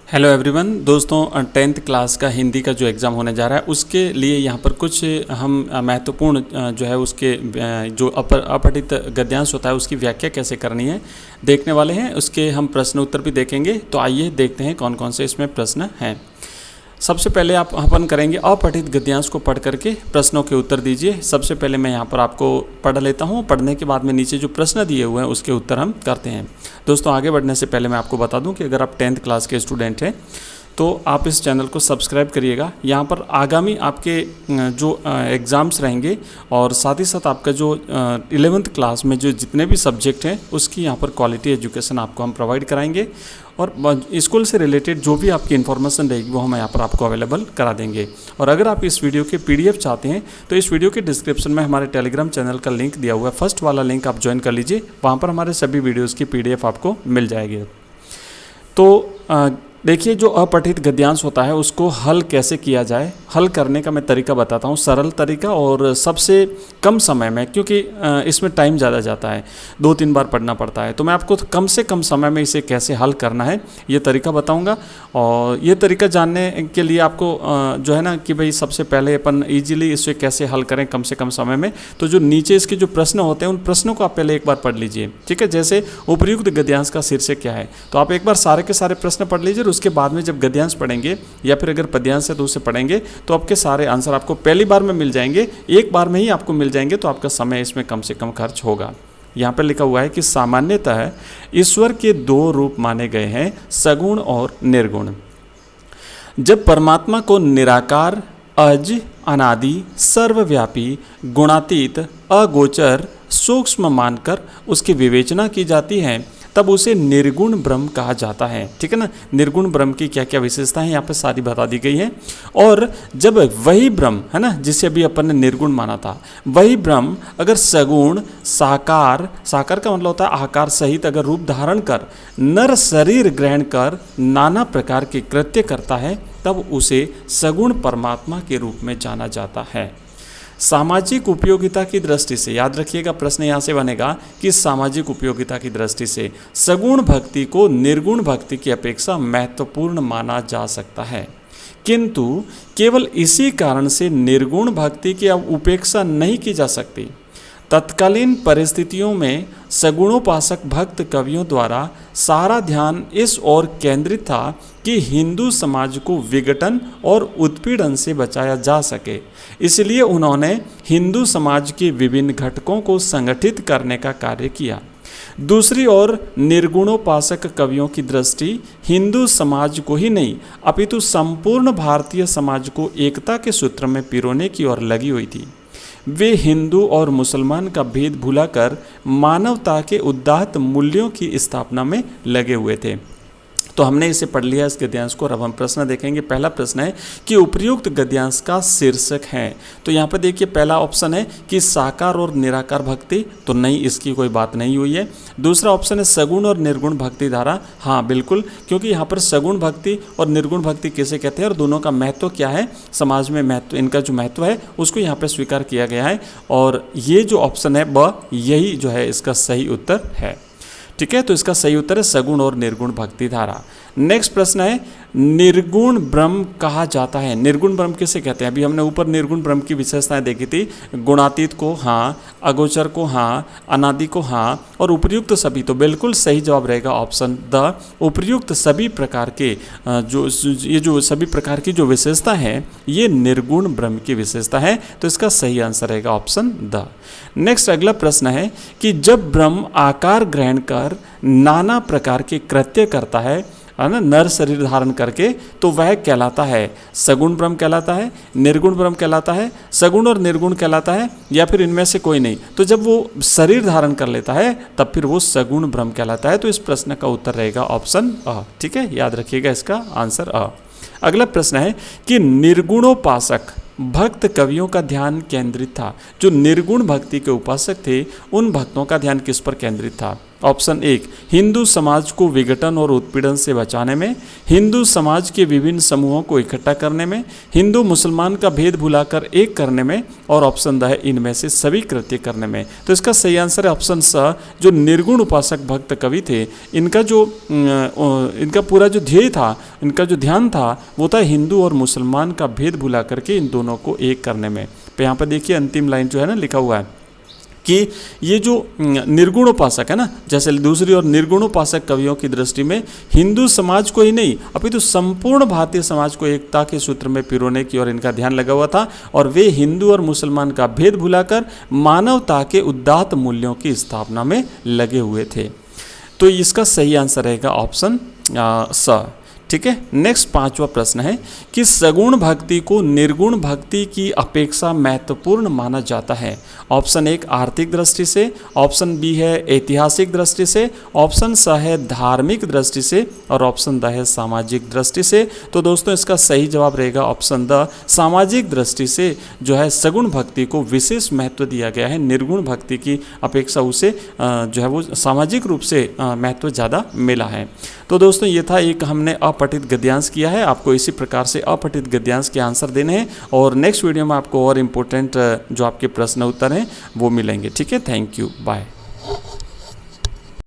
Hello everyone दोस्तों, tenth class का हिंदी का जो एग्ज़ाम होने जा रहा है उसके लिए यहाँ पर कुछ हम महत्वपूर्ण जो है उसके जो अपठित गद्यांश होता है उसकी व्याख्या कैसे करनी है देखने वाले हैं। उसके हम प्रश्न उत्तर भी देखेंगे। तो आइए देखते हैं कौन कौन से इसमें प्रश्न हैं। सबसे पहले अपन करेंगे अपठित गद्यांश को पढ़ करके प्रश्नों के उत्तर दीजिए। सबसे पहले मैं यहाँ पर आपको पढ़ लेता हूँ। पढ़ने के बाद में नीचे जो प्रश्न दिए हुए हैं उसके उत्तर हम करते हैं। दोस्तों, आगे बढ़ने से पहले मैं आपको बता दूं कि अगर आप 10th क्लास के स्टूडेंट हैं तो आप इस चैनल को सब्सक्राइब करिएगा। यहाँ पर आगामी आपके जो एग्ज़ाम्स रहेंगे और साथ ही साथ आपका जो 11th क्लास में जो जितने भी सब्जेक्ट हैं उसकी यहाँ पर क्वालिटी एजुकेशन आपको हम प्रोवाइड कराएंगे और स्कूल से रिलेटेड जो भी आपकी इन्फॉर्मेशन रहेगी वो हम यहाँ पर आपको अवेलेबल करा देंगे। और अगर आप इस वीडियो के PDF चाहते हैं तो इस वीडियो के डिस्क्रिप्शन में हमारे टेलीग्राम चैनल का लिंक दिया हुआ है। फर्स्ट वाला लिंक आप ज्वाइन कर लीजिए, वहाँ पर हमारे सभी वीडियोज़ की PDF आपको मिल जाएगी। तो देखिए, जो अपठित गद्यांश होता है उसको हल कैसे किया जाए, हल करने का मैं तरीका बताता हूँ, सरल तरीका और सबसे कम समय में, क्योंकि इसमें टाइम ज़्यादा जाता है, 2-3 बार पढ़ना पड़ता है। तो मैं आपको कम से कम समय में इसे कैसे हल करना है ये तरीका बताऊँगा। और ये तरीका जानने के लिए आपको जो है ना कि भाई सबसे पहले अपन ईजिली इसे कैसे हल करें कम से कम समय में, तो जो नीचे इसके जो प्रश्न होते हैं उन प्रश्नों को आप पहले एक बार पढ़ लीजिए। ठीक है, जैसे उपर्युक्त गद्यांश का शीर्षक क्या है, तो आप एक बार सारे के सारे प्रश्न पढ़ लीजिए। उसके बाद में जब गद्यांश पढ़ेंगे या फिर अगर पद्यांश है तो उसे पढ़ेंगे तो आपके सारे आंसर आपको पहली बार में मिल जाएंगे, एक बार में ही आपको मिल जाएंगे। तो आपका समय इसमें कम से कम खर्च होगा। यहाँ पर लिखा हुआ है कि सामान्यतः ईश्वर के 2 रूप माने गए हैं, सगुण और निर्गुण। जब परमात्मा को निराकार, अज, अनादि, सर्वव्यापी, गुणातीत, अगोचर, सूक्ष्म मानकर उसकी विवेचना की जाती है तब उसे निर्गुण ब्रह्म कहा जाता है। ठीक है ना, निर्गुण ब्रह्म की क्या क्या विशेषताएं यहाँ पर सारी बता दी गई हैं। और जब वही ब्रह्म है ना जिसे अभी अपन ने निर्गुण माना था, वही ब्रह्म अगर सगुण, साकार, साकार का मतलब होता है आकार सहित अगर रूप धारण कर नर शरीर ग्रहण कर नाना प्रकार के कृत्य करता है तब उसे सगुण परमात्मा के रूप में जाना जाता है। सामाजिक उपयोगिता की दृष्टि से, याद रखिएगा प्रश्न यहाँ से बनेगा कि सामाजिक उपयोगिता की दृष्टि से सगुण भक्ति को निर्गुण भक्ति की अपेक्षा महत्वपूर्ण माना जा सकता है, किंतु केवल इसी कारण से निर्गुण भक्ति की उपेक्षा नहीं की जा सकती। तत्कालीन परिस्थितियों में सगुणोपासक भक्त कवियों द्वारा सारा ध्यान इस ओर केंद्रित था कि हिंदू समाज को विघटन और उत्पीड़न से बचाया जा सके। इसलिए उन्होंने हिंदू समाज के विभिन्न घटकों को संगठित करने का कार्य किया। दूसरी ओर निर्गुणोपासक कवियों की दृष्टि हिंदू समाज को ही नहीं अपितु संपूर्ण भारतीय समाज को एकता के सूत्र में पिरोने की ओर लगी हुई थी। वे हिंदू और मुसलमान का भेद भुलाकर मानवता के उदात्त मूल्यों की स्थापना में लगे हुए थे। तो हमने इसे पढ़ लिया इस गद्यांश को। अब हम प्रश्न देखेंगे। पहला प्रश्न है कि उपर्युक्त गद्यांश का शीर्षक है। तो यहाँ पर देखिए पहला ऑप्शन है कि साकार और निराकार भक्ति, तो नहीं, इसकी कोई बात नहीं हुई है। दूसरा ऑप्शन है सगुण और निर्गुण भक्ति धारा, हाँ बिल्कुल, क्योंकि यहाँ पर सगुण भक्ति और निर्गुण भक्ति किसे कहते हैं और दोनों का महत्व क्या है, समाज में महत्व, इनका जो महत्व है उसको यहाँ पर स्वीकार किया गया है। और ये जो ऑप्शन है ब, यही जो है इसका सही उत्तर है। ठीक है, तो इसका सही उत्तर है सगुण और निर्गुण भक्ति धारा। नेक्स्ट प्रश्न है निर्गुण ब्रह्म कहा जाता है। निर्गुण ब्रह्म किसे कहते हैं? अभी हमने ऊपर निर्गुण ब्रह्म की विशेषताएं देखी थी। गुणातीत को हाँ, अगोचर को हाँ, अनादि को हाँ और उपर्युक्त सभी। तो बिल्कुल सही जवाब रहेगा ऑप्शन द, उपर्युक्त सभी प्रकार के जो सभी प्रकार की जो विशेषता है ये निर्गुण ब्रह्म की विशेषता है। तो इसका सही आंसर रहेगा ऑप्शन द। नेक्स्ट अगला प्रश्न है कि जब ब्रह्म आकार ग्रहण कर नाना प्रकार के कृत्य करता है ना, नर शरीर धारण करके, तो वह कहलाता है सगुण ब्रह्म कहलाता है, निर्गुण ब्रह्म कहलाता है, सगुण और निर्गुण कहलाता है, या फिर इनमें से कोई नहीं। तो जब वो शरीर धारण कर लेता है तब फिर वो सगुण ब्रह्म कहलाता है। तो इस प्रश्न का उत्तर रहेगा ऑप्शन अ। ठीक है, याद रखिएगा इसका आंसर अ। अगला प्रश्न है कि निर्गुणोपासक भक्त कवियों का ध्यान केंद्रित था। जो निर्गुण भक्ति के उपासक थे उन भक्तों का ध्यान किस पर केंद्रित था? ऑप्शन 1 हिंदू समाज को विघटन और उत्पीड़न से बचाने में, हिंदू समाज के विभिन्न समूहों को इकट्ठा करने में, हिंदू मुसलमान का भेद भुलाकर एक करने में, और ऑप्शन द है इनमें से सभी कृत्य करने में। तो इसका सही आंसर है ऑप्शन स। जो निर्गुण उपासक भक्त कवि थे, इनका पूरा जो ध्येय था, इनका जो ध्यान था वो था हिंदू और मुसलमान का भेद भुला करके इन दोनों को एक करने में। तो यहाँ पर देखिए अंतिम लाइन जो है ना लिखा हुआ है कि ये जो निर्गुण उपासक है ना, जैसे दूसरी और निर्गुण उपासक कवियों की दृष्टि में हिंदू समाज को ही नहीं अपितु संपूर्ण भारतीय समाज को एकता के सूत्र में पिरोने की ओर इनका ध्यान लगा हुआ था, और वे हिंदू और मुसलमान का भेद भुलाकर मानवता के उदात्त मूल्यों की स्थापना में लगे हुए थे। तो इसका सही आंसर रहेगा ऑप्शन स। ठीक है, नेक्स्ट 5वां प्रश्न है कि सगुण भक्ति को निर्गुण भक्ति की अपेक्षा महत्वपूर्ण माना जाता है। ऑप्शन 1 आर्थिक दृष्टि से, ऑप्शन बी है ऐतिहासिक दृष्टि से, ऑप्शन स है धार्मिक दृष्टि से, और ऑप्शन द है सामाजिक दृष्टि से। तो दोस्तों इसका सही जवाब रहेगा ऑप्शन द, सामाजिक दृष्टि से जो है सगुण भक्ति को विशेष महत्व दिया गया है। निर्गुण भक्ति की अपेक्षा उसे जो है वो सामाजिक रूप से महत्व ज़्यादा मिला है। तो दोस्तों ये था एक हमने अपठित गद्यांश किया है। आपको इसी प्रकार से अपठित गद्यांश के आंसर देने हैं, और नेक्स्ट वीडियो में आपको और इम्पोर्टेंट जो आपके प्रश्न उत्तर हैं वो मिलेंगे। ठीक है, थैंक यू, बाय।